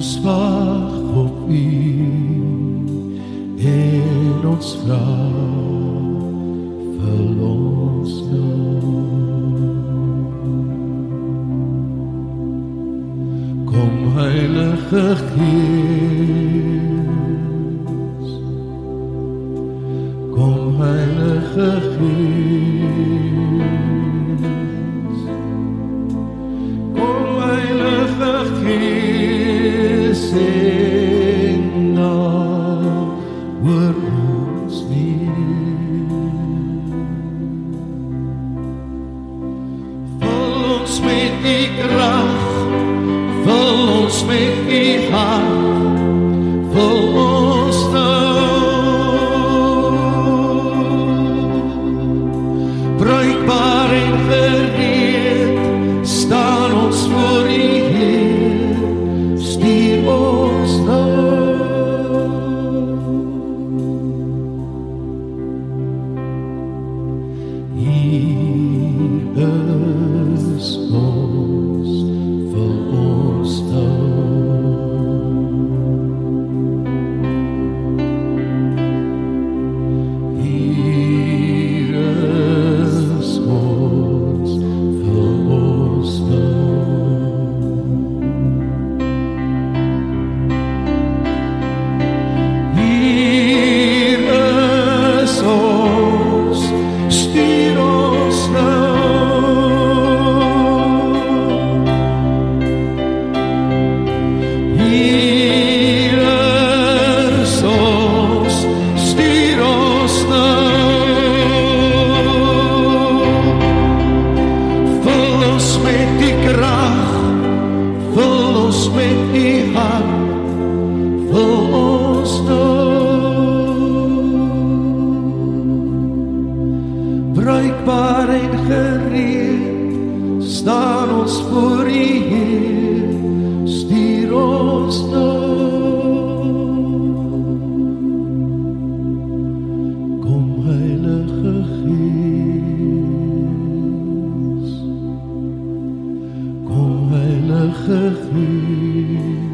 Ons wag op U en ons vra vir ons nood. Kom Heilige Gees, kom Heilige Gees, kom Heilige Gees en nou oor ons neer. Vul ons met die krag, vul ons met die hart, vul ons nou. Bruikbaar en gereed, staan ons voor U Heer, stuur ons nou. Hier is ons, vul ons nou. Hier is ons, vul ons nou. Hier is ons, stuur ons nou. Hier is ons, stuur ons nou. Vul ons met die krag, vul ons met die hart, vul ons nou. Bruikbaar en gereed, staan ons voor U Heer, stuur ons nou. Kom Heilige Gees, kom Heilige Gees,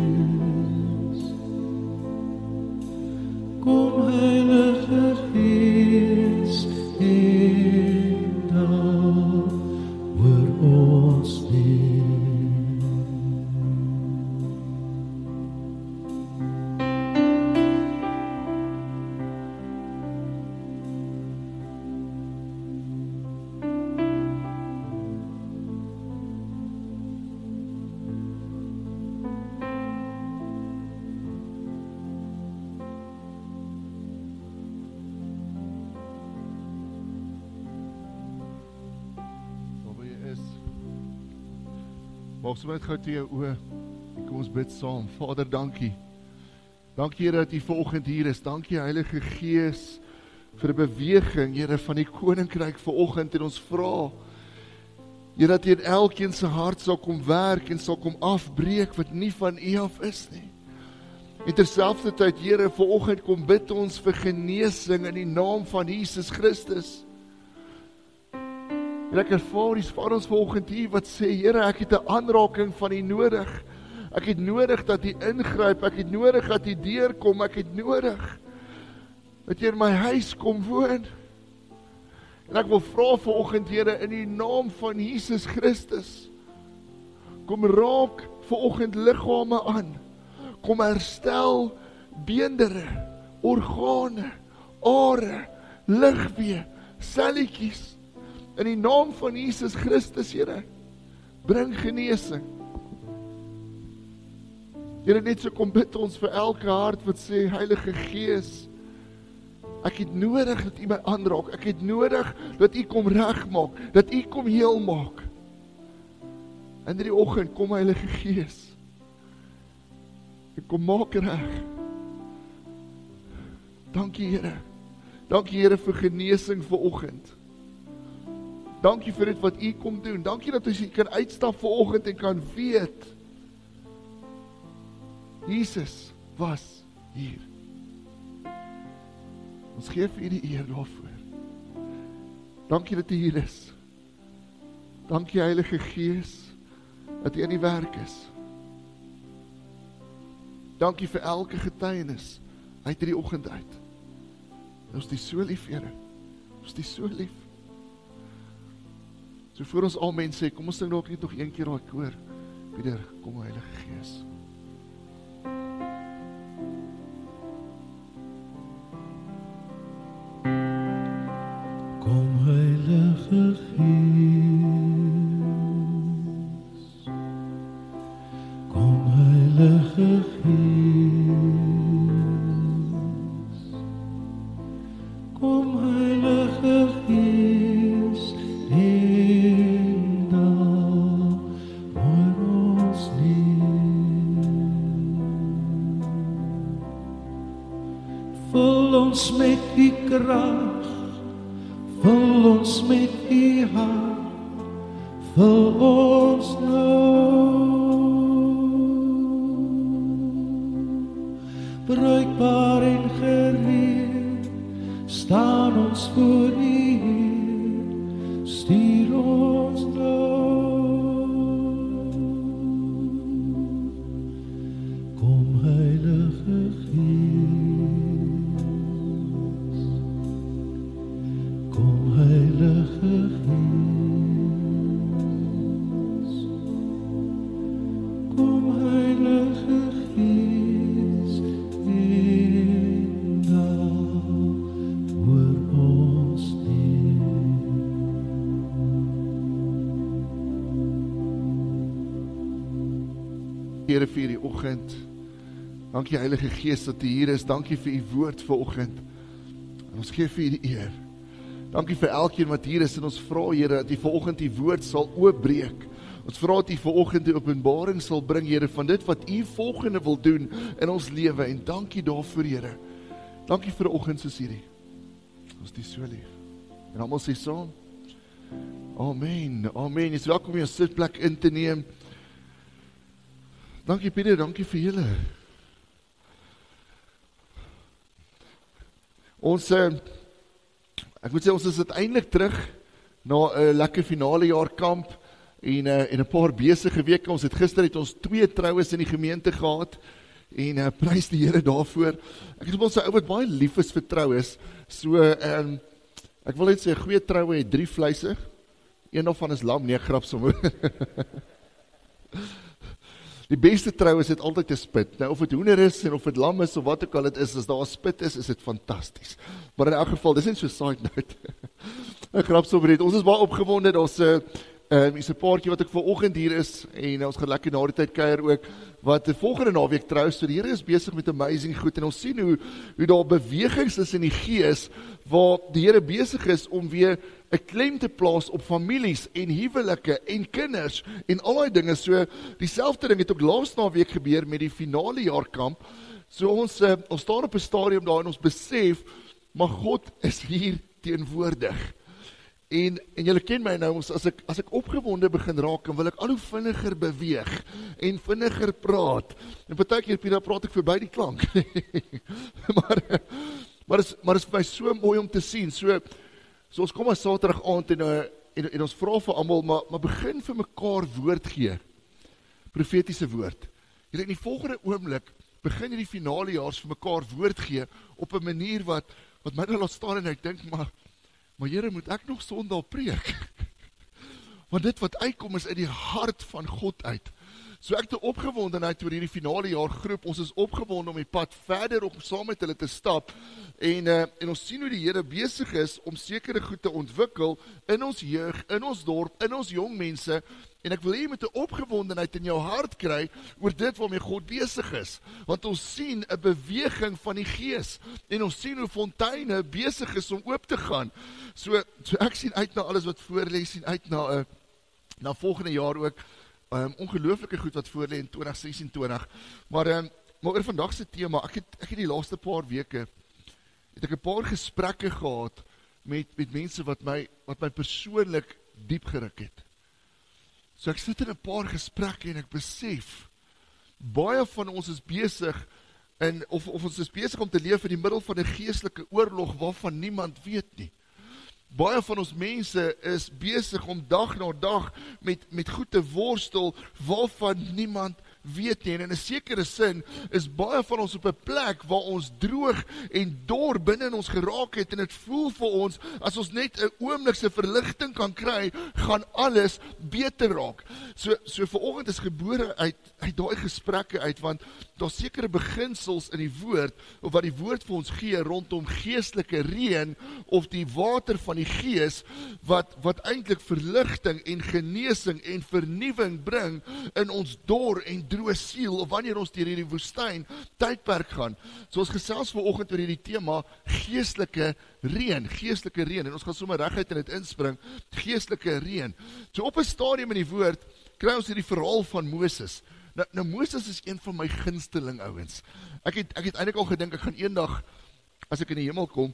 kom Heilige Gees en nou oor ons neer. Waar jy is, maak sommer net gou toe jou oë en kom ons bid saam. Vader, dankie. Dankie Here dat U vanoggend hier is. Dankie Heilige Gees vir 'n beweging, Here, van die koninkryk vanoggend, en ons vra, Here, dat U in elkeen se hart sal kom werk en sal kom afbreek wat nie van U af is nie. En terselfdertyd, Here, vanoggend kom bid ons vir genesing in die naam van Jesus Christus. En ek ervaar die van ons vanoggend hier wat sê, Here, ek het 'n aanraking van U nodig. Ek het nodig dat U ingryp, ek het nodig dat U deurkom, ek het nodig dat U in my huis kom woon. En ek wil vra vanoggend, Here, in die naam van Jesus Christus, kom raak vanoggend liggame aan, kom herstel beendere, organe, are, ligwee, selletjies, in die naam van Jesus Christus, Here, bring genesing. Here, net so kom bid ons vir elke hart wat sê, Heilige Gees, ek het nodig dat U my aanraak, ek het nodig dat U kom regmaak, dat U kom heel maak. In die oggend kom Heilige Gees, en kom maak reg. Dankie Here, dankie Here vir genesing vanoggend. Dankie vir dit wat U kom doen, dankie dat ons hier kan uitstap vanoggend en kan weet, Jesus was hier. Ons gee vir U die eer daarvoor. Dankie dat U hier is. Dankie Heilige Gees, dat U aan die werk is. Dankie vir elke getuienis uit hierdie oggend uit. Ons is die so lief, Here. Ons is die so lief. So voor ons al mense sê, kom ons sing dalk net nog een keer daai koor. Pieter, kom Heilige Gees. Kom Heilige Gees, kom Heilige Gees, kom Heilige Gees, en daal oor ons neer. Vul ons met die krag, vul ons met die hart, vul ons nou. Bruikbaar en gereed, staan ons voor die Heer, stuur ons nou. Kom Heilige Gees, kom Heilige Gees, kom Heilige Gees, en daal oor ons neer. Here vir die oggend. Dankie Heilige Gees dat U hier is. Dankie vir U woord vanoggend. En ons gee vir U die eer. Dankie vir elkeen wat hier is en ons vra Here dat U vanoggend die woord sal oopbreek. Ons vra dat U vanoggend die openbaring sal bring Here van dit wat U volgende wil doen in ons lewe en dankie daarvoor Here. Dankie vir 'n oggend soos hierdie. Ons is U so lief. En almal sê saam. Amen. Amen. Jy is welkom om jou sitplek in te neem. Dankie Pieter, dankie vir julle. Ons ek moet sê ons is uiteindelik terug na 'n lekker finale jaar kamp en 'n paar besige weke. Ons het gister ons 2 troues in die gemeente gehad en prys die Here daarvoor. Ek is op ons ou wat baie lief is vir troues. So ek wil net sê 'n goeie troue het 3 vleise. Een daarvan is lam, nee, grap sommer. Die beste troues het altyd 'n spit. Nou of dit hoender is en of dit lam is of wat ook al dit is, as daar 'n spit is dit fantasties. Maar in elk geval, dis net so side note. 'n grap sommer net. Ons is baie opgewonde. Daar's 'n paartjie wat ek vanoggend hier is en ons gaan lekker na die tyd kuier ook wat die volgende naweek trou. So die Here is besig met amazing goed en ons sien hoe daar bewegings is in die gees waar die Here besig is om weer 'n klem te plaas op families en huwelike en kinders en al daai dinge. So dieselfde ding het ook laas naweek gebeur met die finale jaarkamp. So ons staan op 'n stadium daar en ons besef, maar God is hier teenwoordig. En julle ken my nou, as ek opgewonde begin raak, dan wil ek al hoe vinniger beweeg en vinniger praat. En partykeer praat ek verby die klank. maar is vir my so mooi om te sien. So ons kom as Saterdag aand en ons vra vir almal, maar begin vir mekaar woord gee. Profetiese woord. Julle in die volgende oomblik begin hierdie finale jaars vir mekaar woord gee op 'n manier wat my nou laat staan en ek dink, maar Here, moet ek nog Sondag preek? Want dit wat uitkom is uit die hart van God uit. So ek het opgewondenheid oor hierdie finale jaar groep. Ons is opgewonde om die pad verder op saam met hulle te stap. En ons sien hoe die Here besig is om sekere goed te ontwikkel in ons jeug, in ons dorp, in ons jong mense. En ek wil hê jy moet 'n opgewondenheid in jou hart kry oor dit waarmee God besig is. Want ons sien 'n beweging van die Gees en ons sien hoe fonteine besig is om oop te gaan. So ek sien uit na alles wat voor lê, sien uit na volgende jaar ook. Ongelooflike goed wat voor lê in 2026. Maar oor vandag se tema, ek het die laaste paar weke het ek 'n paar gesprekke gehad met mense wat my persoonlik diep geruk het. So ek sit in 'n paar gesprekke en ek besef, baie van ons is besig, of ons is besig om te leef in die middel van 'n geestelike oorlog waarvan niemand weet nie. Baie van ons mense is besig om dag na dag met goed te worstel waarvan niemand weet nie. En in 'n sekere sin is baie van ons op 'n plek waar ons droog en dor binne in ons geraak het, en dit voel vir ons, as ons net 'n oomblikse verligting kan kry, gaan alles beter raak. So vanoggend is gebore uit daai gesprekke uit, want daar sekere beginsels in die woord, of wat die woord vir ons gee, rondom geestelike reën, of die water van die gees, wat eintlik verligting en genesing en vernuwing bring in ons dor en droë siel, of wanneer ons deur hierdie woestyn tydperk gaan. So ons gesels vanoggend oor hierdie tema, geestelike reën, en ons gaan sommer reguit in dit inspring, geestelike reën. So op 'n stadium in die woord, kry ons hierdie verhaal van Moses. Nou Moses is een van my gunsteling ouens. Ek het eintlik al gedink, ek gaan eendag, as ek in die hemel kom,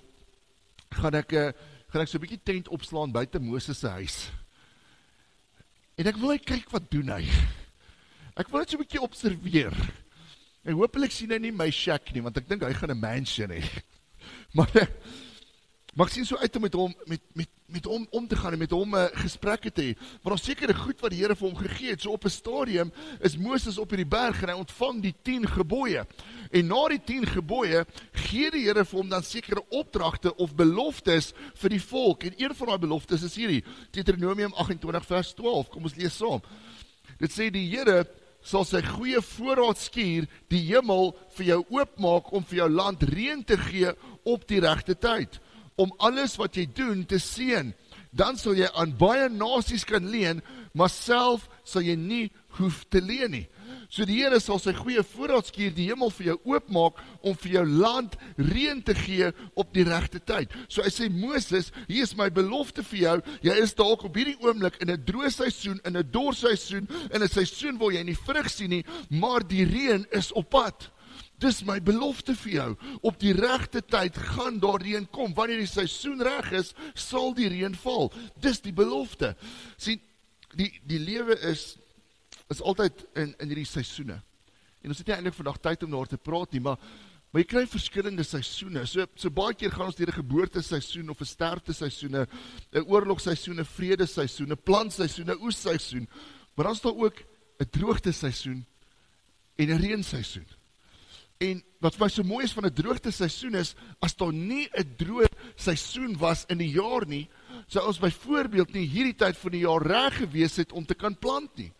gaan ek so 'n bietjie tent opslaan buite Moses se huis. En ek wil net kyk wat doen hy. Ek wil net so 'n bietjie observeer. En hopelik sien hy nie my shack nie, want ek dink hy gaan 'n mansion hê. Maar ek sien so uit om met hom om te gaan en met hom gesprekke te hê. Maar daar sekere goed wat die Here vir hom gegee het. So op 'n stadium is Moses op hierdie berg en hy ontvang die 10 gebooie. En na die 10 gebooie gee die Here vir hom dan sekere opdragte of beloftes vir die volk. En een van daai beloftes is hierdie, Deuteronomium 28 vers 12. Kom ons lees saam. Dit sê die Here sal sy goeie voorraad skuur, die hemel vir jou oopmaak om vir jou land reën te gee op die regte tyd, om alles wat jy doen te seën. Dan sal jy aan baie nasies kan leen, maar self sal jy nie hoef te leen nie. So die Here sal sy goeie voorraad skuur, die hemel vir jou oopmaak, om vir jou land reën te gee op die regte tyd. So hy sê, Moses, hier is my belofte vir jou, jy is dalk op hierdie oomblik in 'n droë seisoen, in 'n dor seisoen, in 'n seisoen waar jy nie vrug sien nie, maar die reën is op pad. Dis my belofte vir jou, op die regte tyd gaan daar reën kom, wanneer die seisoen reg is, sal die reën val. Dis die belofte. Sien, die lewe is altyd in hierdie seisoene. En ons het nie eintlik vandag tyd om daar te praat nie, maar jy kry verskillende seisoene. So baie keer gaan ons deur 'n geboorteseisoen of 'n sterfteseisoen, 'n oorlogseisoen, 'n vredeseisoen, 'n plantseisoen, 'n oesseisoen. Maar dan is daar ook 'n droogteseisoen en 'n reenseisoen. En wat vir my so mooi is van 'n droogteseisoen is, as daar nie 'n droë seisoen was in die jaar nie, sou ons byvoorbeeld nie hierdie tyd van die jaar reg gewees het om te kan plant nie.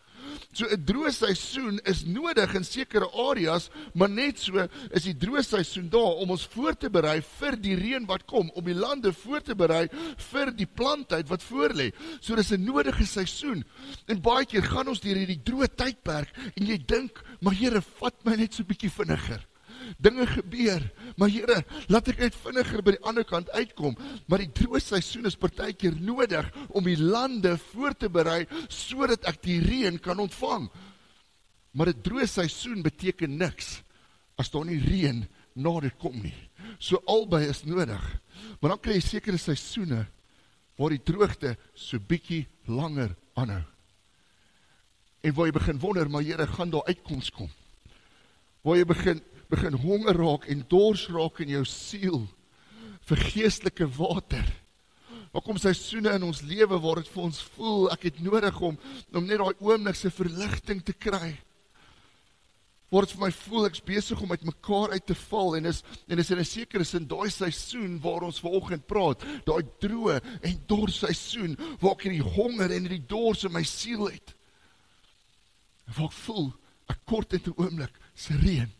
So 'n droë seisoen is nodig in sekere areas, maar net so is die droë seisoen daar om ons voor te berei vir die reën wat kom, om die lande voor te berei vir die planttyd wat voorlê. So dis 'n nodige seisoen. En baie keer gaan ons deur hierdie droë tydperk en jy dink, maar Here, vat my net so bietjie vinniger. Dinge gebeur, maar Here, laat ek net vinniger by die ander kant uitkom. Maar die droë seisoen is partykeer nodig om die lande voor te berei sodat ek die reën kan ontvang. Maar 'n droë seisoen beteken niks as daar nie reën na dit kom nie. So albei is nodig. Maar dan kry jy sekere seisoene waar die droogte so bietjie langer aanhou. En waar jy begin wonder, maar Here, gaan daar uitkoms kom? Waar jy begin honger raak en dors raak in jou siel vir geestelike water. Daar kom seisoene in ons lewe waar dit vir ons voel, ek het nodig om net daai oomblikse verligting te kry. Waar dit vir my voel, ek is besig om uit mekaar uit te val, en is in 'n sekere sin daai seisoen waar ons vanoggend praat, daai droë en dors seisoen, waar ek hierdie honger en hierdie dors in my siel het. Waar ek voel, ek kort net 'n oomblik se reën.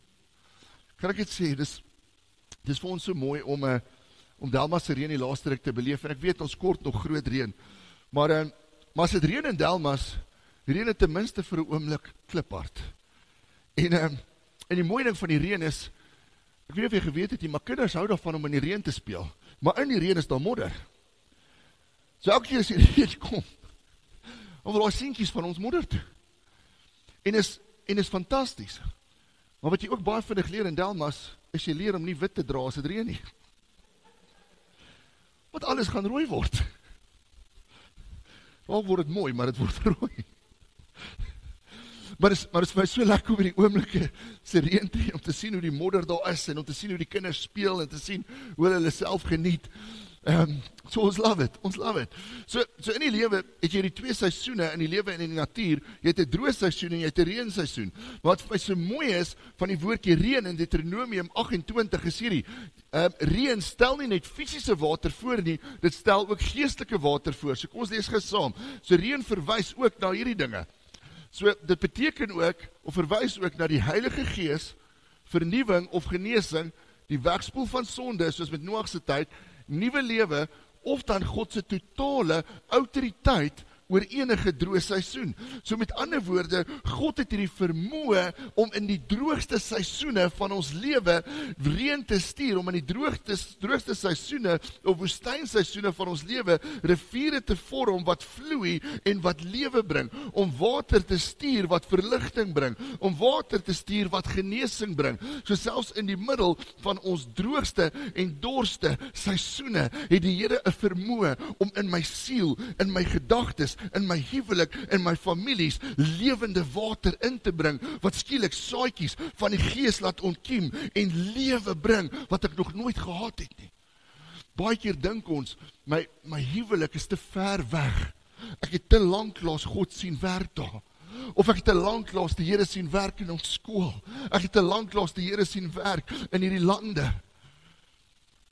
Kan ek dit sê, dis vir ons so mooi om Delmas se reën die laaste ruk te beleef, en ek weet ons kort nog groot reën, maar as dit reën in Delmas, reën het ten minste vir 'n oomblik kliphard. En die mooi ding van die reën is, ek weet nie of jy geweet het nie, maar kinders hou daarvan om in die reën te speel, maar in die reën is daar modder. So elke keer as die reën kom, dan wil daai seentjies van ons modder toe. En is fantasties. Maar wat jy ook baie vinnig leer in Delmas, is jy leer om nie wit te dra as dit reën nie. Want alles gaan rooi word. Al word dit mooi, maar dit word rooi. Maar dit is vir my so lekker om in die oomblikke se reën te om te sien hoe die modder daar is, en om te sien hoe die kinders speel, en te sien hoe hulle self geniet. So ons love it. So in die lewe het jy die twee seisoene in die lewe en in die natuur. Jy het 'n droë seisoen en jy het 'n reënseisoen. Wat vir my so mooi is van die woordjie reën in Deuteronomium 28 is hierdie. Reën stel nie net fisiese water voor nie, dit stel ook geestelike water voor. So kom ons lees gou saam. So reën verwys ook na hierdie dinge. So dit beteken ook of verwys ook na die Heilige Gees, vernuwing of genesing, die wegspoel van sonde soos met Noag se tyd, nuwe lewe of dan God se totale autoriteit oor enige droë seisoen. So met ander woorde, God het hierdie vermoë om in die droogste seisoene van ons lewe reën te stuur, om in die droogste seisoene of woestynseisoene van ons lewe riviere te vorm wat vloei en wat lewe bring, om water te stuur wat verligting bring, om water te stuur wat genesing bring. So selfs in die middel van ons droogste en dorste seisoene het die Here 'n vermoë om in my siel, in my gedagtes, in my huwelik, in my families, lewende water in te bring, wat skielik saadjies van die Gees laat ontkiem en lewe bring, wat ek nog nooit gehad het nie. Baie keer dink ons, my huwelik is te ver weg. Ek het te lanklaas God sien werk daar. Of ek het te lanklaas die Here sien werk in ons skool. Ek het te lanklaas die Here sien werk in hierdie lande.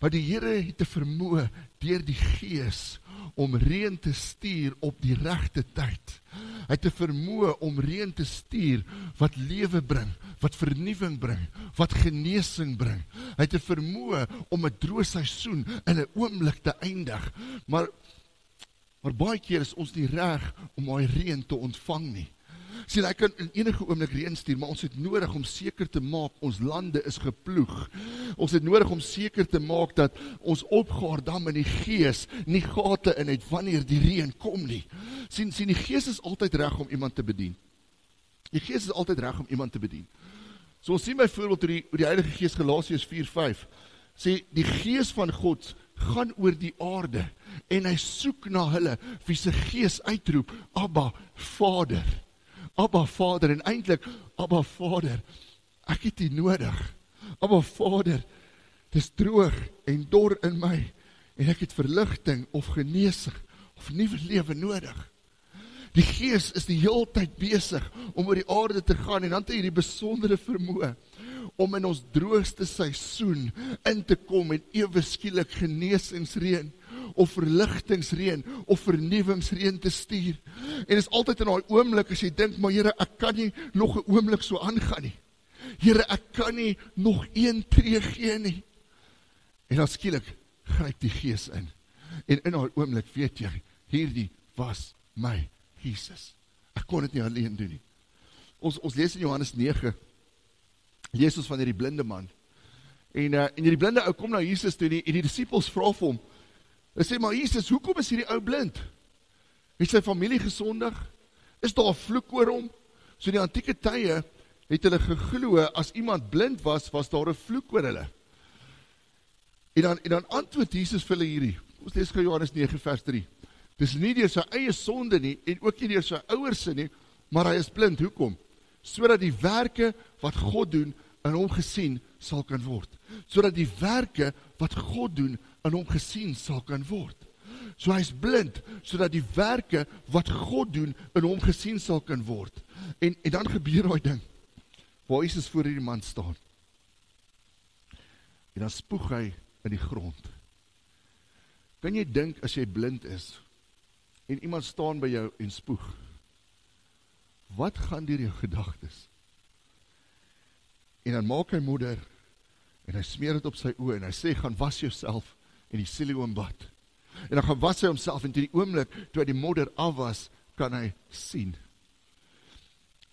Maar die Here het te vermoë deur die Gees om reën te stuur op die regte tyd. Hy het te vermoë om reën te stuur wat lewe bring, wat vernuwing bring, wat genesing bring. Hy het te vermoë om 'n droë seisoen in 'n oomblik te eindig. Maar baie keer is ons nie reg om daai reën te ontvang nie. Sien, hy kan in enige oomblik reën stuur, maar ons het nodig om seker te maak, ons lande is geploeg. Ons het nodig om seker te maak dat ons opgaardam in die Gees nie gate in het wanneer die reën kom nie. Sien, die Gees is altyd reg om iemand te bedien. Die Gees is altyd reg om iemand te bedien. So ons sien byvoorbeeld hoe die Heilige Gees, Galasiërs 4:5, sê die Gees van God gaan oor die aarde en hy soek na hulle wie se Gees uitroep, Abba, Vader. Abba Vader, en eintlik, Abba Vader, ek het U nodig. Abba Vader, dis droog en dor in my, en ek het verligting of genesing of nuwe lewe nodig. Die Gees is die heeltyd besig om oor die aarde te gaan, en dan het hy hierdie besondere vermoë om in ons droogste seisoen in te kom en ewe skielik genesingsreën of verligtingsreën of vernuwingsreën te stuur. En is altyd in daai oomblik as jy dink, maar Here, ek kan nie nog 'n oomblik so aangaan nie. Here, ek kan nie nog een tree gee nie. En dan skielik gryp die Gees in. En in daai oomblik weet jy, hierdie was my Jesus. Ek kon dit nie alleen doen nie. Ons lees in Johannes 9, lees ons van hierdie blinde man. En hierdie blinde ou kom na Jesus toe, en die disippels vra vir hom, hulle sê, maar Jesus, hoekom is hierdie ou blind? Het sy familie gesondig? Is daar 'n vloek oor hom? So in die antieke tye het hulle geglo, as iemand blind was daar 'n vloek oor hulle. En dan antwoord Jesus vir hulle hierdie. Ons lees gou Johannes 9 vers 3. Dis nie deur sy eie sonde nie, en ook nie deur sy ouers se nie, maar hy is blind. Hoekom? Sodat die werke wat God doen in hom gesien sal kan word. Sodat die werke wat God doen in hom gesien sal kan word. So hy is blind, sodat die werke wat God doen in hom gesien sal kan word. En dan gebeur daai ding, waar Jesus voor hierdie man staan. En dan spoeg hy in die grond. Kan jy dink as jy blind is, en iemand staan by jou en spoeg, wat gaan deur jou gedagtes? En dan maak hy modder, en hy smeer dit op sy oë, en hy sê, gaan was jouself in die Siloambad. En dan gaan was hy homself, en toe die oomblik, toe hy die modder af was, kan hy sien.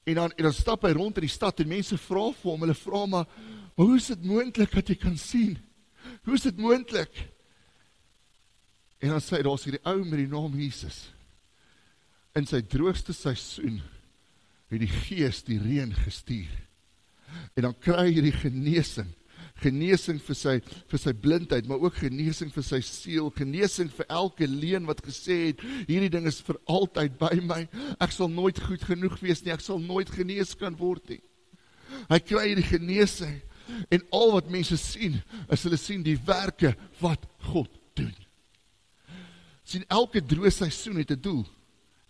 En dan stap hy rond in die stad, en mense vra vir hom, hulle vra maar hoe is dit moontlik dat jy kan sien? Hoe is dit moontlik? En dan sê hy, daar is hierdie ou met die naam Jesus. In sy droogste seisoen, het die Gees die reën gestuur. En dan kry hy die genesing vir sy blindheid, maar ook genesing vir sy siel, genesing vir elke leuen wat gesê het, hierdie ding is vir altyd by my, ek sal nooit goed genoeg wees nie, ek sal nooit genees kan word nie. Hy kry hierdie genesing, en al wat mense sien, is hulle sien die werke wat God doen. sien elke droë seisoen het 'n doel.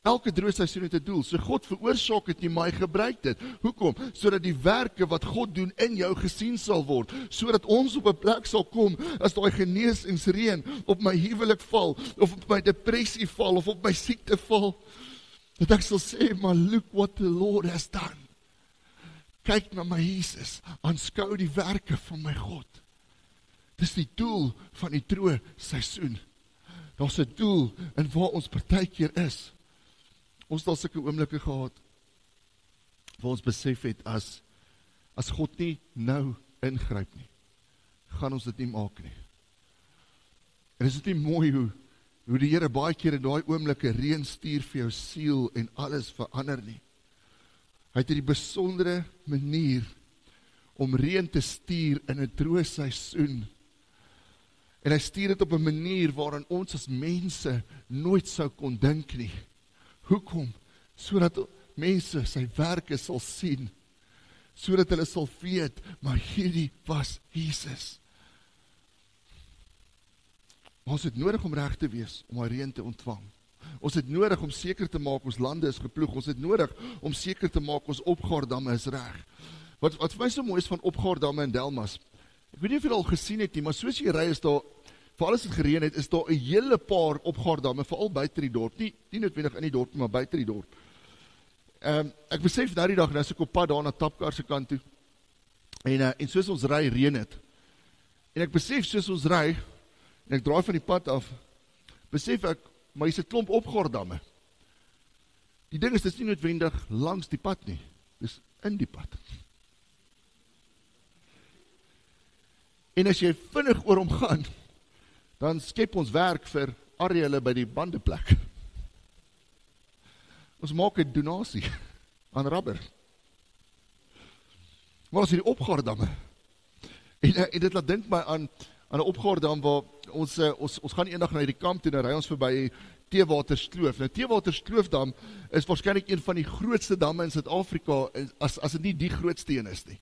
Elke droë seisoen het 'n doel. So God veroorsaak dit nie, maar hy gebruik dit. Hoekom? Sodat die werke wat God doen in jou gesien sal word, sodat ons op 'n plek sal kom as daai genesingsreën op my huwelik val, of op my depressie val, of op my siekte val, dat ek sal sê, maar look what the Lord has done. Kyk na my Jesus, aanskou die werke van my God. Dis die doel van die droë seisoen. Daar's 'n doel in waar ons partykeer is. Ons het al sulke oomblikke gehad, waar ons besef het, as God nie nou ingryp nie, gaan ons dit nie maak nie. En is dit nie mooi hoe die Here baie keer in daai oomblikke reën stuur vir jou siel en alles verander nie. Hy het hierdie besondere manier om reën te stuur in 'n droë seisoen. En hy stuur dit op 'n manier waarin ons as mense nooit sou kon dink nie. Hoekom? Sodat mense sy werke sal sien, sodat hulle sal weet, maar hierdie was Jesus. Maar ons het nodig om reg te wees, om hy reën te ontvang. Ons het nodig om seker te maak, ons lande is geploeg. Ons het nodig om seker te maak, ons opgaardamme is reg. Wat vir my so mooi is van opgaardamme in Delmas, ek weet nie of jy al gesien het nie, maar soos jy ry is daar, vir alles het gereën het, is daar 'n hele paar opgaardamme, veral buite die dorp, nie noodwendig in die dorp, maar buite die dorp. Ek besef nou die dag, nou is ek op pad daar na Tapkar se kant toe, en soos ons ry, reën het. En ek besef, soos ons ry, en ek draai van die pad af, besef ek, maar hier's 'n klomp opgaardamme. Die ding is, dit is nie noodwendig langs die pad nie, dis in die pad. En as jy vinnig oor hom gaan, dan skep ons werk vir Arielle by die bandeplek. Ons maak 'n donasie aan rubber. Maar as hierdie opgaardamme, en dit laat dink my aan 'n opgaardam waar ons gaan eendag na hierdie kamp toe, en ry ons verby Theewaterskloof. Nou Theewaterskloofdam is waarskynlik een van die grootste damme in Suid-Afrika, as dit nie die grootste een is nie.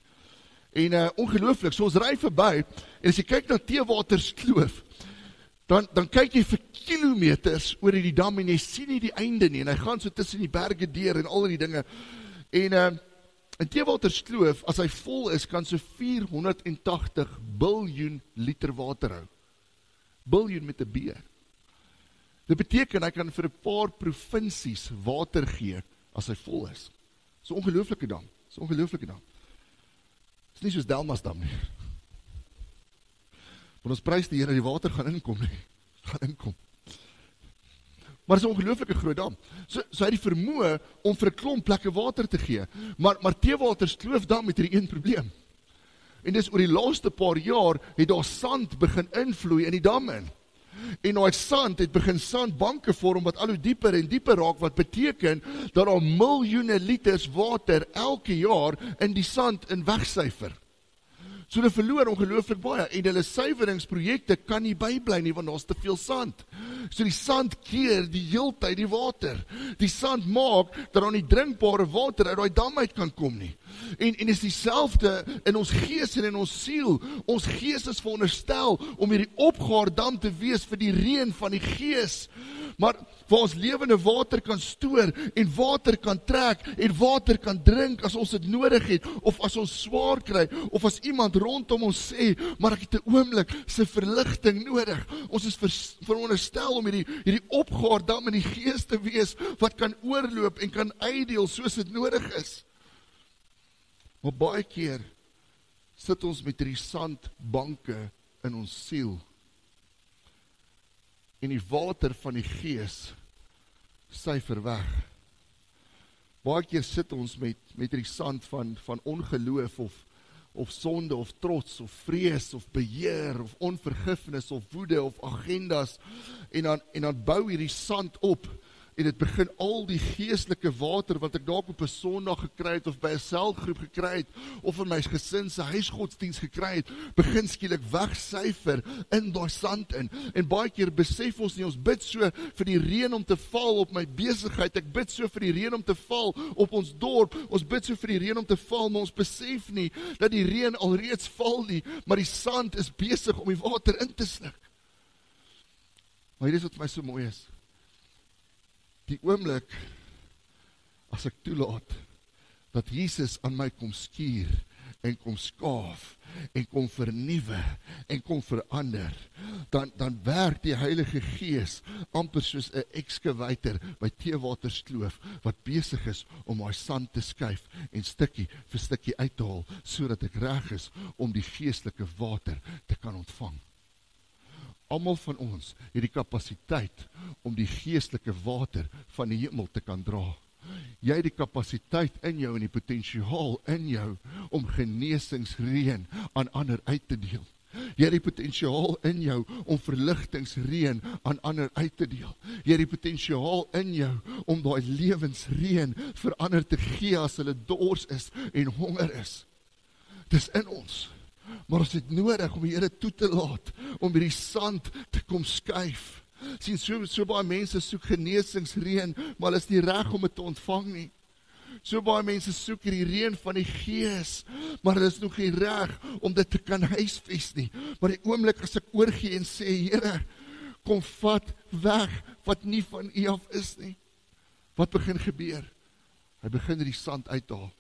En ongelooflik, so ons ry verby, en as jy kyk na Theewaterskloof, dan kyk jy vir kilometers oor die dam, en jy sien nie die einde nie, en hy gaan so tussen die berge deur, en al die dinge, en Theewaterskloof, as hy vol is, kan so 480 biljoen liter water hou. Biljoen met 'n B. Dit beteken, hy kan vir 'n paar provinsies water gee, as hy vol is. So ongelooflike dam, Dis nie soos Delmas dam nie. Maar ons prys die Here, die water gaan inkom nie. Maar dit is 'n ongelooflike groot dam. So hy het die vermoë om vir 'n klomp plekke water te gee. Maar Theewaterskloofdam het hierdie een probleem. En dis oor die laaste paar jaar het daar sand begin invloei in die dam in. En daai sand het begin sandbanke vorm wat al hoe dieper en dieper raak, wat beteken dat daar miljoene liters water elke jaar in die sand in wegsyfer. So hulle verloor ongelooflik baie, en hulle suiweringsprojekte kan nie bybly nie, want daar's te veel sand. So die sand keer die heeltyd die water. Die sand maak dat daar nie drinkbare water uit daai dam uit kan kom nie. En is dieselfde in ons gees en in ons siel. Ons gees is veronderstel om hierdie opgaardam te wees vir die reën van die gees. Maar waar ons lewende water kan stoor, en water kan trek, en water kan drink as ons dit nodig het, of as ons swaar kry, of as iemand rondom ons sê, maar ek het 'n oomblik se verligting nodig. Ons is veronderstel om hierdie opgaardam in die gees te wees, wat kan oorloop en kan uitdeel soos dit nodig is. Maar baie keer sit ons met hierdie sandbanke in ons siel, en die water van die gees syfer weg. Baie keer sit ons met hierdie sand van ongeloof, of sonde, of trots, of vrees, of beheer, of onvergifnis, of woede, of agendas, en dan bou hierdie sand op, en dit begin al die geestelike water, wat ek dalk op 'n Sondag gekry het, of by 'n selgroep gekry het, of in my gesin se huisgodsdiens gekry het, begin skielik wegsyfer in daai sand in. En baie keer besef ons nie, ons bid so vir die reën om te val op my besigheid, ek bid so vir die reën om te val op ons dorp, ons bid so vir die reën om te val, maar ons besef nie, dat die reën alreeds val nie, maar die sand is besig om die water in te sluk. Maar hier is wat vir my so mooi is. Die oomblik, as ek toelaat, dat Jesus aan my kom skuur, en kom skaaf, en kom vernuwe, en kom verander, dan werk die Heilige Gees amper soos 'n excavator by Teewaterskloof, wat besig is om my sand te skuif, en stukkie vir stukkie uit te haal, sodat ek reg is om die geestelike water te kan ontvang. Almal van ons het die kapasiteit om die geestelike water van die hemel te kan dra. Jy het die kapasiteit in jou en die potensiaal in jou om genesingsreën aan ander uit te deel. Jy het die potensiaal in jou om verligtingsreën aan ander uit te deel. Jy het die potensiaal in jou om daai lewensreën vir ander te gee as hulle dors is en honger is. Dis in ons. Maar ons het nodig om die Here toe te laat, om hierdie sand te kom skuif. Sien, so baie mense soek genesingsreën, maar hulle is nie reg om dit te ontvang nie. So baie mense soek hierdie reën van die Gees, maar hulle is nog nie reg om dit te kan huisves nie. Maar die oomblik as ek oorgee en sê, Here, kom vat weg wat nie van U af is nie. Wat begin gebeur? Hy begin die sand uithaal.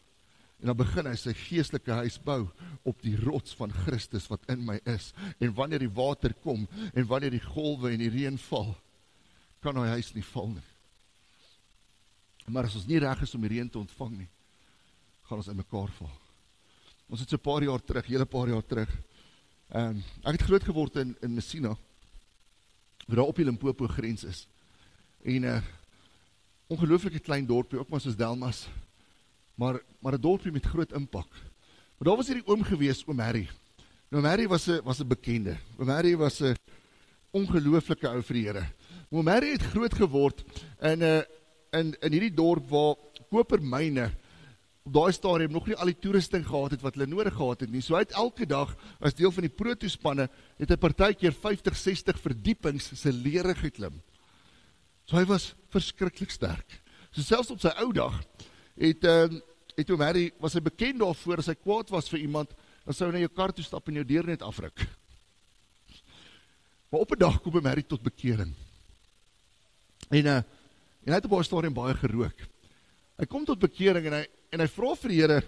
En dan begin hy sy geestelike huis bou op die rots van Christus wat in my is. En wanneer die water kom, en wanneer die golwe en die reën val, kan hy huis nie val nie. Maar as ons nie reg is om die reën te ontvang nie, gaan ons in mekaar val. Ons het so 'n paar jaar terug, hele paar jaar terug, ek het groot geword in Messina, waar daar op die Limpopo grens is. En ongelooflike klein dorpie, ook maar soos Delmas, maar 'n dorpie met groot impak. Maar daar was hierdie oom gewees, oom Harry. Nou, oom Harry was 'n bekende. Oom Harry was 'n ongelooflike ou vir die Here. Oom Harry het groot geword in hierdie dorp waar kopermyne op daai stadium nog nie al die toerusting gehad het wat hulle nodig gehad het nie. So hy het elke dag as deel van die protoespanne het hy partykeer 50, 60 verdiepings se leere geklim. So hy was verskriklik sterk. So selfs op sy ou dag het oom Harry, was hy bekend daarvoor, as hy kwaad was vir iemand, dan sou hy na jou kar toe stap en jou deur net afruk. Maar op 'n dag kom oom Harry tot bekering. En hy het op haar stadium baie gerook. Hy kom tot bekering en hy vra vir die Here,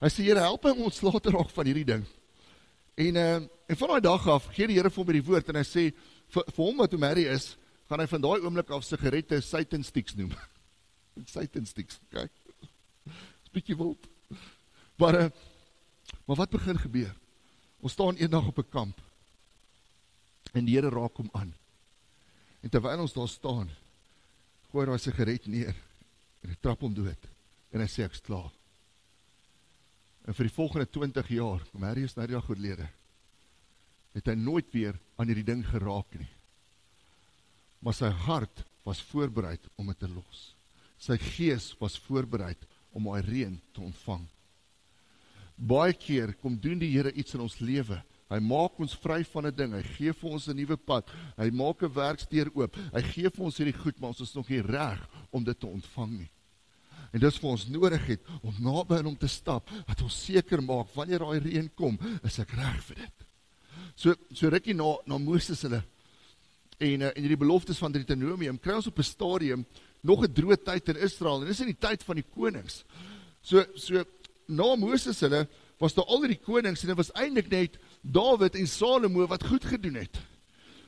hy sê, Here, help my om ontslae te raak van hierdie ding. En van daai dag af, gee die Here vir hom die woord, en hy sê, vir hom wat oom Harry is, gaan hy van daai oomblik af sigarette Satan sticks noem. Satan sticks, kyk. Is bietjie wild. Maar wat begin gebeur? Ons staan eendag op 'n kamp, en die Here raak hom aan. En terwyl ons daar staan, gooi hy sigaret neer, en hy trap hom dood, en hy sê, ek's klaar. En vir die volgende 20 jaar, oom Harry is nou die dag oorlede, het hy nooit weer aan hierdie ding geraak nie. Maar sy hart was voorbereid om dit te los. Sy gees was voorbereid om hy reën te ontvang. Baie keer kom doen die Here iets in ons lewe. Hy maak ons vry van 'n ding, hy gee vir ons 'n nuwe pad, hy maak 'n werksdeur oop, hy gee vir ons hierdie goed, maar ons is nog nie reg om dit te ontvang nie. En dis vir ons nodig het, om naby aan hom te stap, dat ons seker maak, wanneer daai reën kom, is ek reg vir dit. So rukkie na Moses hulle, en die beloftes van Deuteronomium, kry ons op 'n stadium, nog 'n droë tyd in Israel, en dis in die tyd van die konings. So na Moses hulle, was daar al die konings, en dit was eintlik net Dawid en Salomo wat goed gedoen het.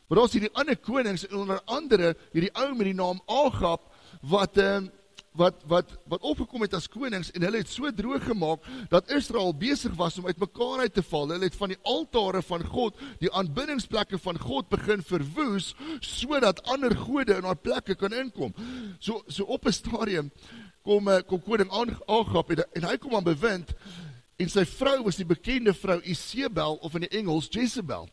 Maar daar is hierdie ander konings, en onder andere hierdie ou met die naam Agab, wat opgekom het as konings, en hulle het so droog gemaak, dat Israel besig was om uit mekaar uit te val. Hulle het van die altare van God, die aanbiddingsplekke van God begin verwoes, sodat ander gode in haar plekke kan inkom. So op 'n stadium kom koning Agab, en hy kom aan bewind, en sy vrou was die bekende vrou Isebel, of in die Engels Jezebel.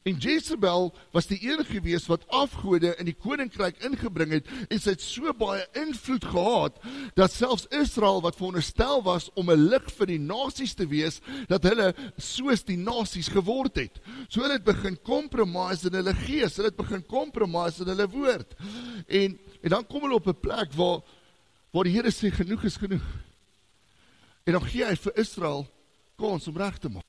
En Jezebel was die een gewees wat afgode in die koninkryk ingebring het, en sy het so baie invloed gehad, dat selfs Israel, wat veronderstel was om 'n lig vir die nasies te wees, dat hulle soos die nasies geword het. So hulle het begin compromise in hulle gees, hulle het begin compromise in hulle woord. En dan kom hulle op 'n plek waar die Here sê, genoeg is genoeg. En dan gee hy vir Israel kans om reg te maak.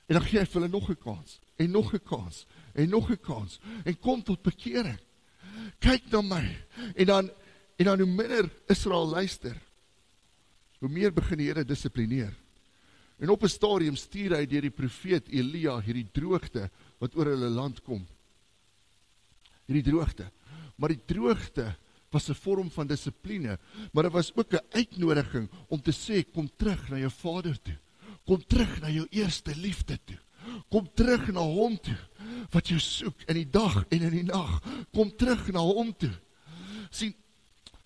En dan gee hy vir hulle nog 'n kans, en nog 'n kans, en nog 'n kans, en kom tot bekering. Kyk na my, en dan hoe minder Israel luister, hoe meer begin die Here dissiplineer. En op 'n stadium stuur hy deur die profeet Elia hierdie droogte wat oor hulle land kom. Hierdie droogte. Maar die droogte was 'n vorm van dissipline, maar dit was ook 'n uitnodiging om te sê, kom terug na jou Vader toe. Kom terug na jou eerste liefde toe. Kom terug na hom toe, wat jou soek in die dag en in die nag. Kom terug na hom toe. Sien,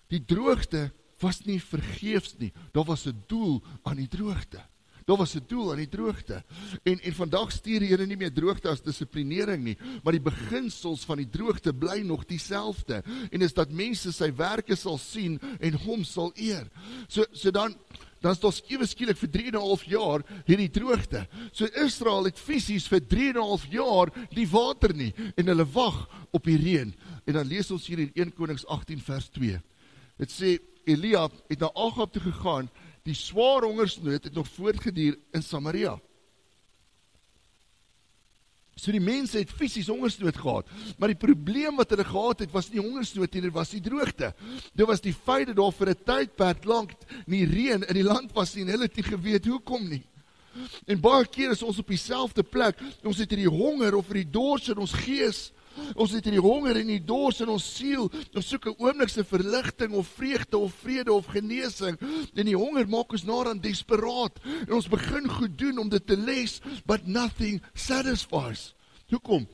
die droogte was nie vergeefs nie. Daar was 'n doel aan die droogte. Daar was 'n doel aan die droogte. En vandag stuur die Here nie meer droogte as dissiplinering nie, maar die beginsels van die droogte bly nog dieselfde. En is dat mense sy werke sal sien en hom sal eer. So dan is daar skielik vir 3,5 jaar hierdie droogte. So Israel het fisies vir 3,5 jaar die water nie, en hulle wag op die reën. En dan lees ons hier in 1 Konings 18 vers 2. Dit sê, Elia het na Agab toe gegaan, die swaar hongersnood het nog voortgeduur in Samaria. So die mense het fisies hongersnood gehad, maar die probleem wat hulle gehad het, was nie hongersnood nie, dit was die droogte. Dit was die feit dat daar vir 'n tydperk lank nie reën in die land was nie, en hulle het nie geweet hoekom nie. En baie keer is ons op dieselfde plek, ons het hierdie honger of hierdie dors in ons gees, ons het hierdie honger en die dors in ons siel, ons soek 'n oomblikse verligting of vreugde of vrede of genesing, en die honger maak ons daaraan desperaat, en ons begin goed doen om dit te les, but nothing satisfies. Hoekom?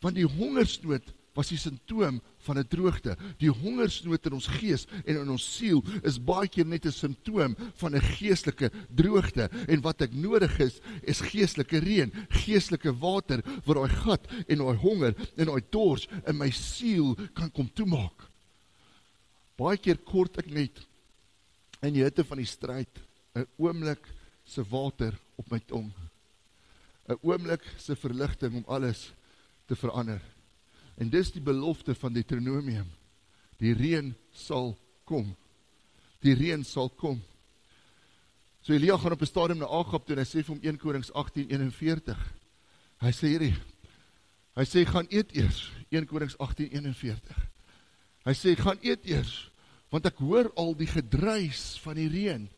Want die hongersnood was die simptoom van 'n droogte. Die hongersnood in ons gees en in ons siel is baie keer net 'n simptoom van 'n geestelike droogte. En wat ek nodig is geestelike reën, geestelike water, wat daai gat en daai honger en daai dors in my siel kan kom toemaak. Baie keer kort ek net in die hitte van die stryd 'n oomblik se water op my tong. 'n oomblik se verligting om alles te verander. En dis die belofte van Deuteronomium. Die reën sal kom. Die reën sal kom. So Elia gaan op 'n stadium na Agab toe en hy sê vir hom 1 Konings 18:41. Hy sê, gaan eet eers. 1 Konings 18:41. Hy sê, gaan eet eers, want ek hoor al die gedruis van die reën.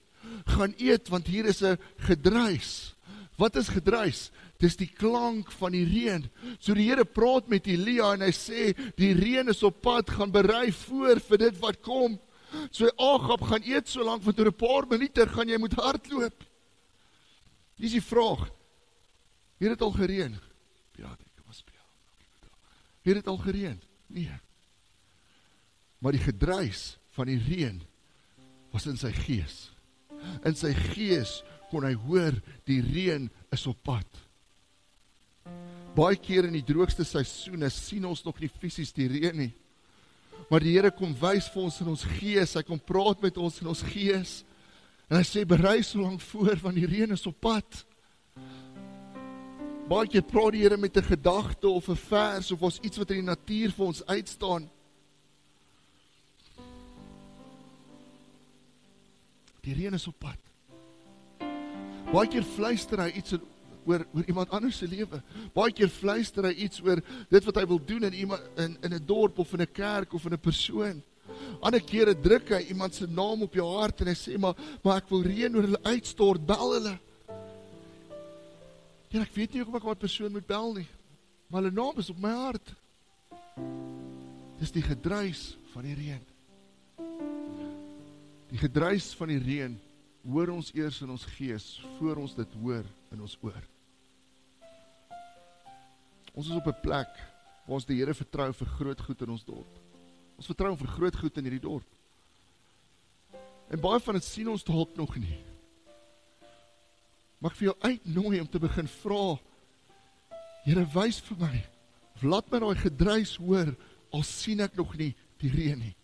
Gaan eet, want hier is 'n gedruis. Wat is gedruis? Dis die klank van die reën. So die Here praat met Elia en hy sê, die reën is op pad, gaan berei voor vir dit wat kom. So Agab gaan eet so lank, want oor 'n paar minute gaan jy moet hardloop. Dis die vraag. Het dit al gereën? Ja, ek was speel. Het dit al gereën? Nee. Maar die gedruis van die reën was in sy gees. In sy gees kon hy hoor, die reën is op pad. Baie keer in die droogste seisoene sien ons nog nie fisies die reën nie. Maar die Here kom wys vir ons in ons gees, hy kom praat met ons in ons gees. En hy sê, berei so lank voor, want die reën is op pad. Baie keer praat die Here met 'n gedagte of 'n vers of ons iets wat in die natuur vir ons uitstaan. Die reën is op pad. Baie keer fluister hy iets oor iemand anders se lewe. Baie keer fluister hy iets oor dit wat hy wil doen in 'n dorp of in 'n kerk of in 'n persoon. Ander kere druk hy iemand se naam op jou hart en hy sê, maar ek wil reën oor hulle uitstort, bel hulle. Ja, ek weet nie hoekom ek wat persoon moet bel nie, maar hulle naam is op my hart. Dis die gedruis van die reën. Die gedruis van die reën hoor ons eers in ons gees, voor ons dit hoor in ons oor. Ons is op 'n plek waar ons die Here vertrou vir groot goed in ons dorp. Ons vertrou hom vir groot goed in hierdie dorp. En baie van dit sien ons dalk nog nie. Mag vir jou uitnooi om te begin vra, Here, wys vir my, of laat my daai gedruis hoor, al sien ek nog nie die reën nie.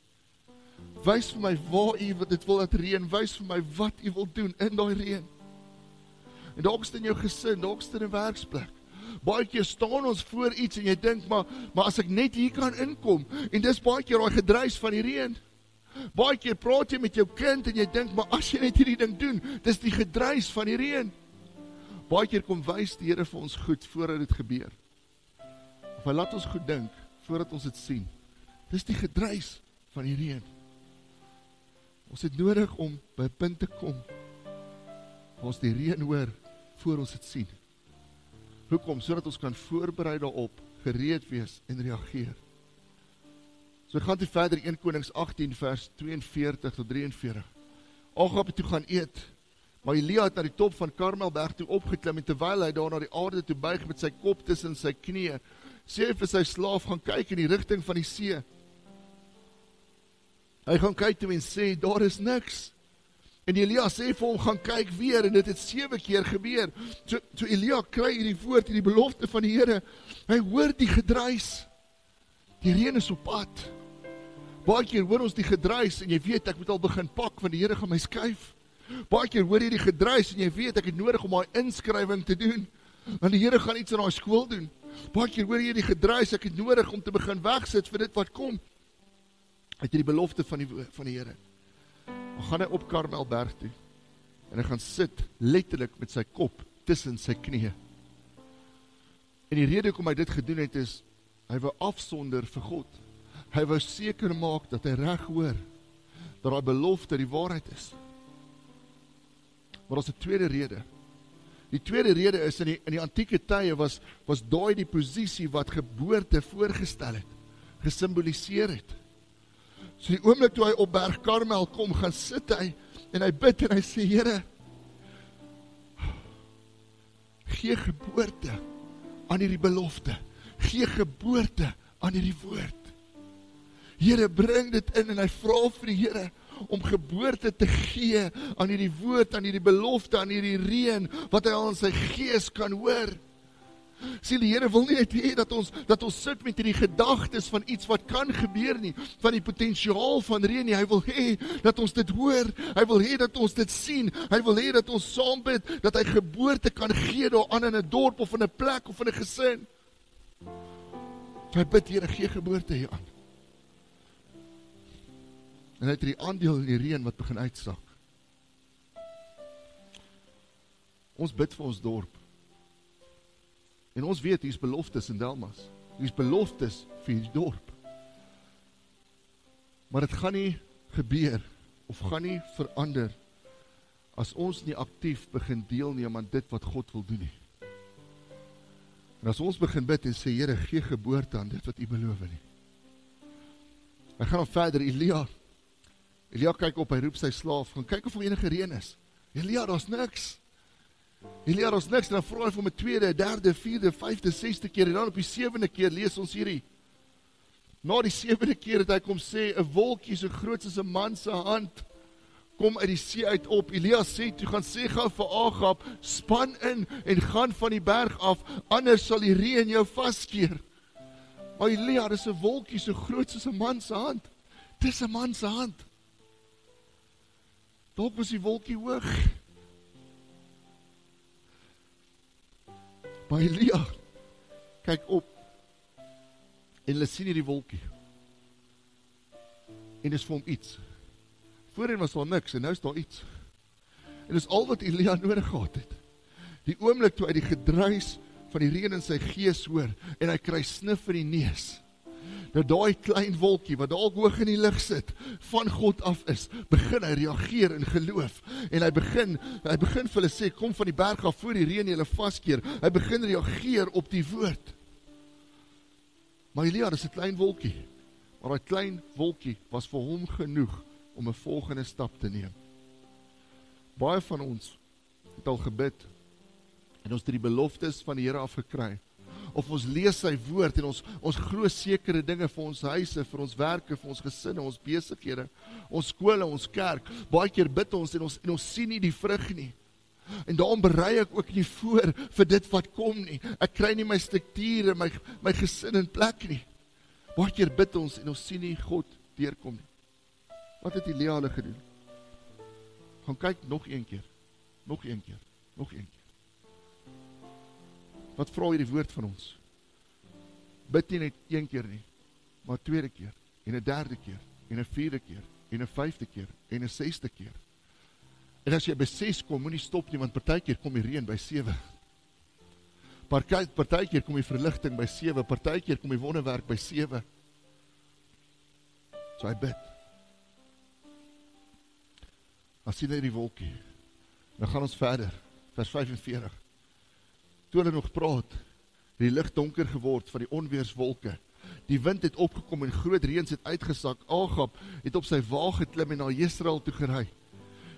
Wys vir my waar U wat dit wil dat reën, wys vir my wat U wil doen in daai reën. En dalk is dit in jou gesin, dalk is dit in 'n werksplek. Baie keer staan ons voor iets en jy dink, maar as ek net hier kan inkom, en dis baie keer daai gedruis van die reën. Baie keer praat jy met jou kind en jy dink, maar as jy net hierdie ding doen, dis die gedruis van die reën. Baie keer kom wys die Here vir ons goed voordat dit gebeur. Of hy laat ons goed dink voordat ons dit sien. Dis die gedruis van die reën. Ons het nodig om by 'n punt te kom waar ons die reën hoor voor ons dit sien. Hoekom? Sodat ons kan voorberei daarop, gereed wees en reageer. So gaan dit verder 1 Konings 18 vers 42 tot 43. Agab het toe gaan eet, maar Elia het na die top van Karmelberg toe opgeklim en terwyl hy daar na die aarde toe buig met sy kop tussen sy knieë, sê hy vir sy slaaf, gaan kyk in die rigting van die see. Hy gaan kyk toe en sê, daar is niks. En Elia sê vir hom, gaan kyk weer, en dit het 7 keer gebeur. So Elia kry hierdie woord, hierdie belofte van die Here. Hy hoor die gedruis. Die reën is op pad. Baie keer hoor ons die gedruis, en jy weet, ek moet al begin pak, want die Here gaan my skuif. Baie keer hoor jy die gedruis, en jy weet, ek het nodig om my inskrywing te doen, want die Here gaan iets in daai skool doen. Baie keer hoor jy die gedruis, ek het nodig om te begin wegsit vir dit wat kom. Uit die belofte van die Here. Dan gaan hy op Karmelberg toe, en hy gaan sit, letterlik met sy kop, tussen sy knieë. En die rede hoekom hy dit gedoen het is, hy wou afsonder vir God. Hy wou seker maak dat hy reg hoor, dat die belofte die waarheid is. Maar daar's 'n tweede rede. Die tweede rede is, in die antieke tye was daai die posisie wat geboorte voorgestel het, gesimboliseer het. So die oomblik toe hy op Berg Karmel kom, gaan sit hy, en hy bid en hy sê, Here, gee geboorte aan hierdie belofte, gee geboorte aan hierdie woord. Here, bring dit in, en hy vra vir die Here, om geboorte te gee aan hierdie woord, aan hierdie belofte, aan hierdie reën, wat hy al in sy gees kan hoor. Sien, die Here wil nie net hê dat ons sit met hierdie gedagtes van iets wat kan gebeur nie, van die potensiaal van reën nie. Hy wil hê dat ons dit hoor, hy wil hê dat ons dit sien, hy wil hê dat ons saam bid, dat hy geboorte kan gee daaraan in 'n dorp, of in 'n plek, of in 'n gesin. Hy bid, Here, gee geboorte hier aan. En hy het die aandeel in die reën wat begin uitsak. Ons bid vir ons dorp. En ons weet, hier is beloftes in Delmas. Hier is beloftes vir die dorp. Maar dit gaan nie gebeur, of gaan nie verander, as ons nie aktief begin deelneem aan dit wat God wil doen nie. En as ons begin bid en sê, Here, gee geboorte aan dit wat U beloof nie. Hy gaan dan verder, Elia kyk op, hy roep sy slaaf, gaan kyk of enige reën is. Elia, daar's niks. En dan vra hy vir hom 'n tweede, derde, vierde, vyfde, sesde keer, en dan op die 7de keer lees ons hierdie. Na die 7de keer het hy kom sê, 'n wolkie so groot soos 'n man se hand, kom uit die see uit op. Elia sê toe, gaan sê gou vir Agab, span in en gaan van die berg af, anders sal die reën jou vaskeer. Maar Elia, dis 'n wolkie so groot soos 'n man se hand. Dis 'n man se hand. Dalk was die wolkie hoog. Maar Elia kyk op, en hulle sien hierdie wolkie. En dis vir hom iets. Voorheen was daar niks, en nou is daar iets. En dis al wat Elia nodig gehad het. Die oomblik toe hy die gedruis van die reën in sy gees hoor, en hy kry snif in die neus, dat daai klein wolkie, wat dalk hoog in die lug sit, van God af is, begin hy reageer in geloof, en hy begin vir hulle sê, kom van die berg af voor die reën julle vaskeer, hy begin reageer op die woord. Maar Elia, dis 'n klein wolkie, maar daai klein wolkie was vir hom genoeg, om 'n volgende stap te neem. Baie van ons het al gebid, en ons het die beloftes van die Here afgekry, of ons lees sy woord, en ons glo sekere dinge vir ons huise, vir ons werke, vir ons gesinne, ons besighede, ons skole, ons kerk. Baie keer bid ons, en ons sien nie die vrug nie. En daarom berei ek ook nie voor vir dit wat kom nie. Ek kry nie my strukture, my gesin in plek nie. Baie keer bid ons, en ons sien nie God deurkom nie. Wat het Elia hulle gedoen? Gaan kyk nog een keer. Wat vra hierdie woord van ons? Bid nie net een keer nie, maar 'n tweede keer, en 'n derde keer, en 'n vierde keer, en 'n vyfde keer, en 'n sesde keer. En as jy by 6 kom, moenie stop nie, want partykeer kom die reën by 7. Partykeer kom die verligting by 7, partykeer kom die wonderwerk by 7. So hy bid. Dan sien hy die wolkie. Dan gaan ons verder, vers 45. Toe hulle nog praat, het die lig donker geword van die onweerswolke. Die wind het opgekom en groot reëns het uitgesak. Agab het op sy wa geklim en na Jesrael toe gery.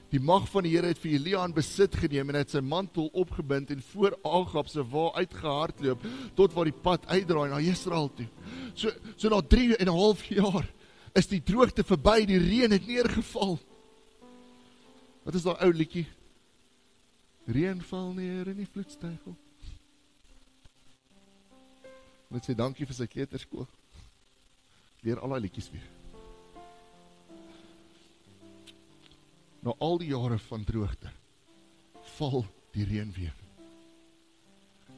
Die mag van die Here het vir Elia in besit geneem en hy het sy mantel opgebind en voor Agab se wa uitgehardloop tot waar die pad uitdraai na Jesrael toe. So na 3,5 jaar is die droogte verby, die reën het neergeval. Wat is daai ou liedjie? Reën val neer in die vloedstuigel. Net sê dankie vir sy kleuterskool. Leer al die liedjies weer. Na al die jare van droogte, val die reën weer.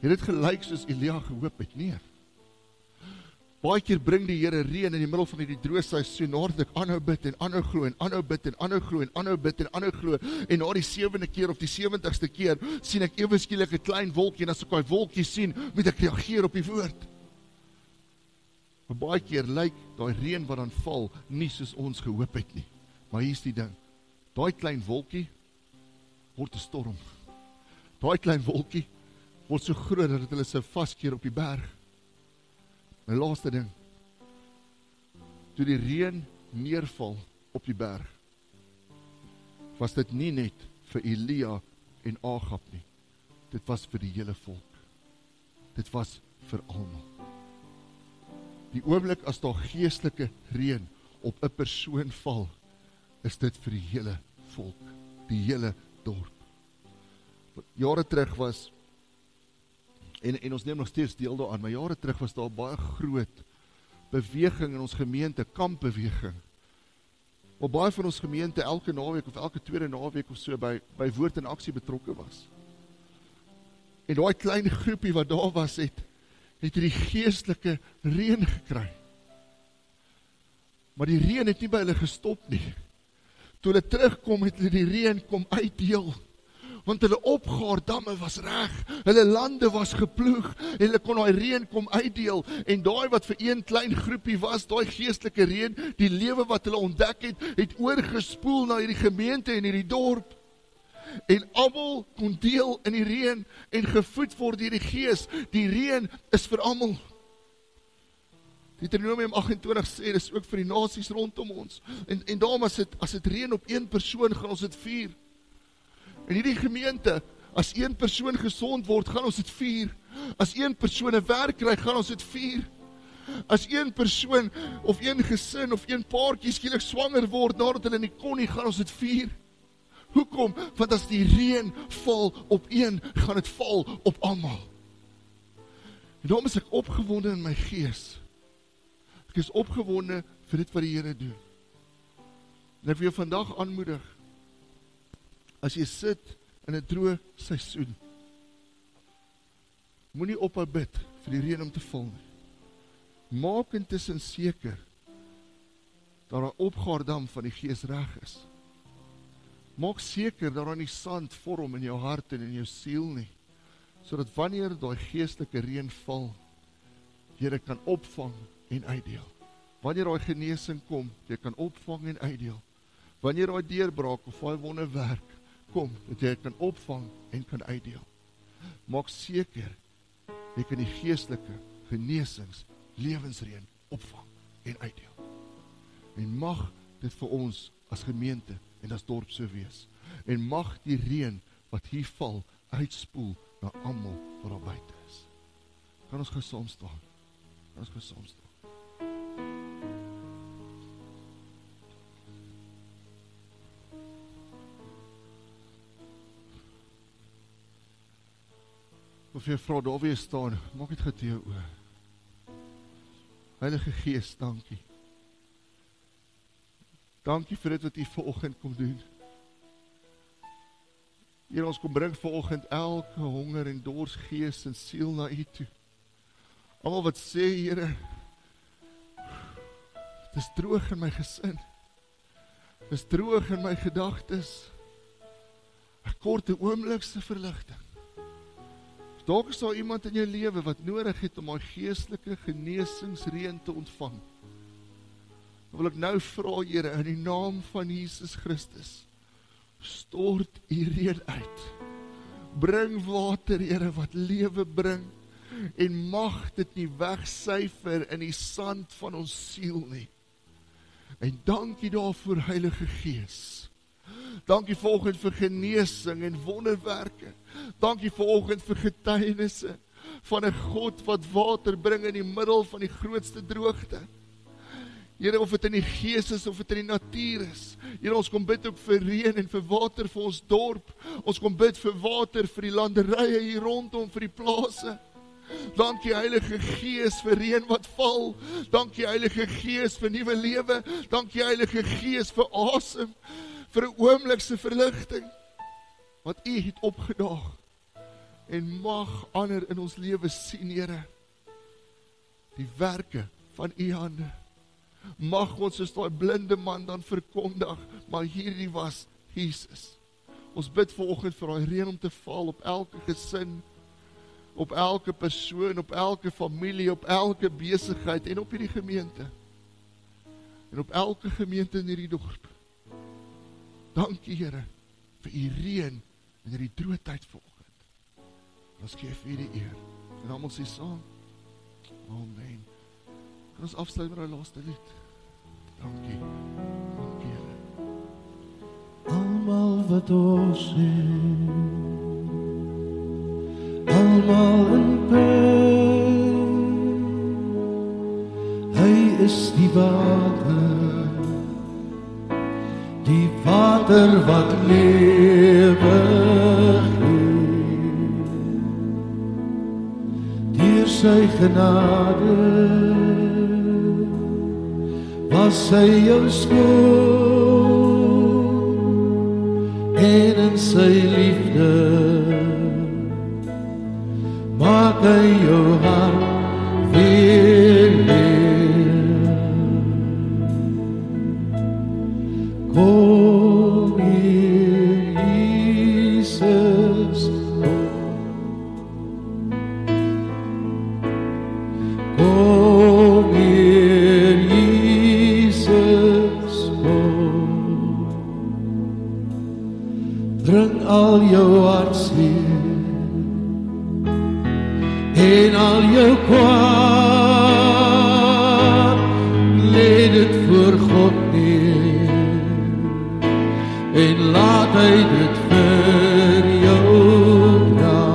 Het dit gelyk soos Elia gehoop het? Nee. Baie keer bring die Here reën in die middel van die droë seisoen, nadat ek aanhou bid en aanhou glo en aanhou bid en aanhou glo en aanhou bid en aanhou glo, en na die 7de keer of die 70ste keer, sien ek ewe skielik 'n klein wolkie, en as ek daai wolkie sien, moet ek reageer op die woord. Maar baie keer lyk daai reën wat dan val, nie soos ons gehoop het nie. Maar hier is die ding, daai klein wolkie word 'n storm. Daai klein wolkie word so groot dat hulle se vaskeer op die berg. My laaste ding, toe die reën neerval op die berg, was dit nie net vir Elia en Agab nie, dit was vir die hele volk. Dit was vir almal. Die oomblik as daar geestelike reën op 'n persoon val, is dit vir die hele volk, die hele dorp. Jare terug was, en ons neem nog steeds deel daaraan, maar jare terug was daar baie groot beweging in ons gemeente, kampbeweging, waar baie van ons gemeente elke naweek of elke tweede naweek of so by woord en aksie betrokke was. En daai klein groepie wat daar was, het die geestelike reën gekry. Maar die reën het nie by hulle gestop nie. Toe hulle terugkom, het hulle die reën kom uitdeel. Want hulle opgaardamme was reg, hulle lande was geploeg, en hulle kon daai reën kom uitdeel, en daai wat vir een klein groepie was, daai geestelike reën, die lewe wat hulle ontdek het oorgespoel na hierdie gemeente en hierdie dorp. En almal kon deel in die reën en gevoed word deur die Gees. Die reën is vir almal. Deuteronomium 28 sê, dis ook vir die nasies rondom ons. En daarom as dit reën op een persoon, gaan ons dit vier. En hierdie gemeente, as een persoon gesond word, gaan ons dit vier. As een persoon 'n werk kry, gaan ons dit vier. As een persoon, of een gesin, of een paartjie skielik swanger word, nadat hulle nie kon nie, gaan ons dit vier. Hoekom? Want as die reën val op een, gaan dit val op almal. En daarom is ek opgewonde in my gees. Ek is opgewonde vir dit wat die Here doen. En ek wil jou vandag aanmoedig, as jy sit in 'n droë seisoen, moenie ophou bid vir die reën om te val nie. Maak intussen seker dat daar opgaardam van die Gees reg is. Maak seker dat daar nie sand vorm in jou hart en in jou siel nie, sodat wanneer daai geestelike reën val, jy dit kan opvang en uitdeel. Wanneer daai genesing kom, jy kan opvang en uitdeel. Wanneer daai deurbraak of daai wonderwerk kom, dat jy kan opvang en kan uitdeel. Maak seker, jy kan die geestelike genesings, lewensreën opvang en uitdeel. En mag dit vir ons as gemeente en as dorp so wees. En mag die reën wat hier val, uitspoel na almal wat daar buite is. Kan ons gou saam staan? Kan ons gou saam staan? Of jy vra daar weer staan, maak dit gou toe jou oë. Heilige Gees, dankie. Dankie vir dit wat U vanoggend kom doen. Here, ons kom bring vanoggend elke honger en dors gees en siel na U toe. Almal wat sê, Here, dit is droog in my gesin. Dit is droog in my gedagtes. Ek kort 'n oomblikse verligting. Dalk is daar iemand in jou lewe wat nodig het om daai geestelike genesingsreën te ontvang. Dan wil ek nou vra, Here, in die naam van Jesus Christus, stort U reën uit. Bring water, Here, wat lewe bring, en mag dit nie wegsyfer in die sand van ons siel nie. En dankie daarvoor, Heilige Gees. Dankie vanoggend vir genesing en wonderwerke. Dankie vanoggend vir getuienisse van 'n God wat water bring in die middel van die grootste droogte. Here, of dit in die gees is, of dit in die natuur is. Here, ons kom bid ook vir reën en vir water vir ons dorp. Ons kom bid vir water vir die landerye hier rondom, vir die plase. Dankie Heilige Gees vir reën wat val. Dankie Heilige Gees vir nuwe lewe. Dankie Heilige Gees vir asem, vir 'n oomblikse verligting wat U het opgedaag. En mag ander in ons lewe sien, Here, die werke van U hande. Mag ons soos daai blinde man dan verkondig, maar hierdie was Jesus. Ons bid vanoggend vir daai reën om te val op elke gesin, op elke persoon, op elke familie, op elke besigheid en op hierdie gemeente. En op elke gemeente in hierdie dorp. Dankie, Here, vir U reën in hierdie droë tyd vanoggend. Ons gee vir U die eer. En almal sê saam. Amen. Kan ons afsluit met die laaste lied? Dankie. Dankie, Here. Almal wat ons het, almal in pyn, Hy is die water wat lewe gee. Deur sy genade was hy jou skoon, en in sy liefde maak hy jou hart weer heel. Kom hier, Jesus, kom hier, Jesus, kom. Bring al jou hartseer en al jou kwaad, lê dit voor God neer, en laat hy dit vir jou dra.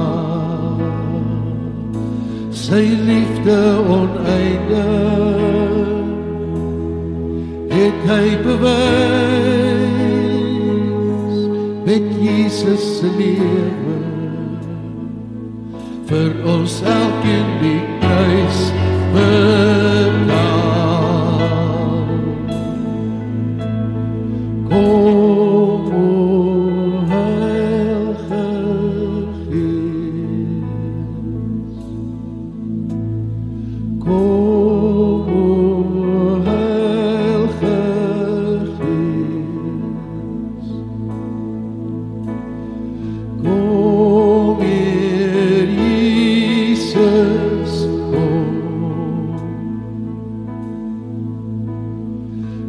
Sy liefde oneindig het hy bewys met Jesus se lewe, vir ons elkeen die kruis betaal. Kom, o Heilige Gees, kom, o Heilige Gees, kom hier, Jesus, kom.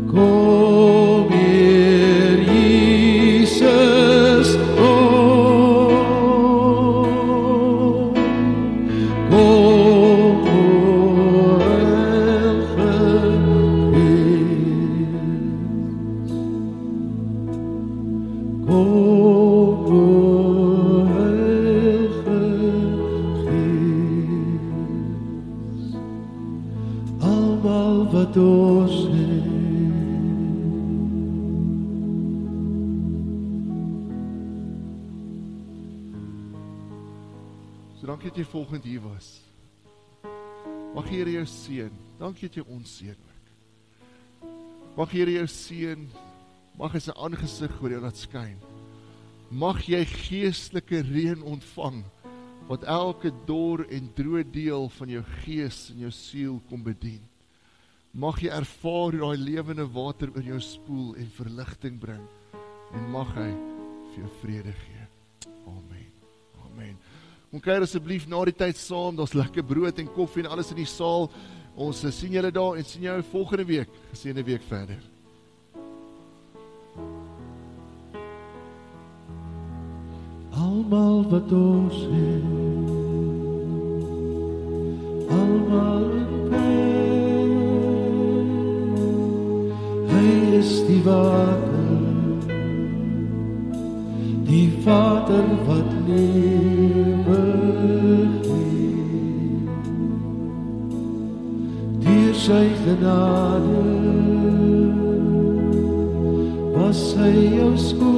Kom hier, Jesus, kom. Kom, o Heilige Gees. Kom, o Heilige Gees. Almal wat ons het, So dankie dat jy volgend hier was. Mag Here jou seën. Dankie dat jy ons seën ook. Mag Here jou seën. Mag hy sy aangesig oor jou laat skyn. Mag jy geestelike reën ontvang, wat elke dor en droë deel van jou gees en jou siel kom bedien. Mag jy ervaar hoe daai lewende water oor jou spoel en verligting bring. En mag hy vir jou vrede gee. Amen. Amen. Kom kuier asseblief na die tyd saam, daar's lekker brood en koffie en alles in die saal. Ons sien julle daar en sien jou volgende week, geseënde week verder. Almal wat ons het, almal in pijn, hy is die Vader wat lewe gee. Deur sy genade was hy jou skoon,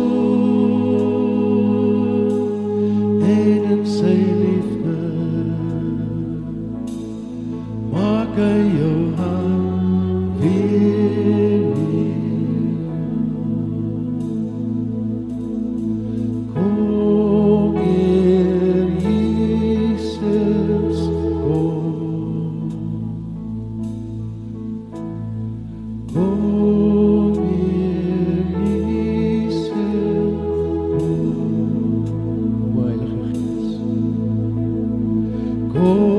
en in sy liefde maak hy jou hart weer nieuw. Kom Heer Jesus, kom. Kom Heer Jesus, kom. O Heilige Gees. Kom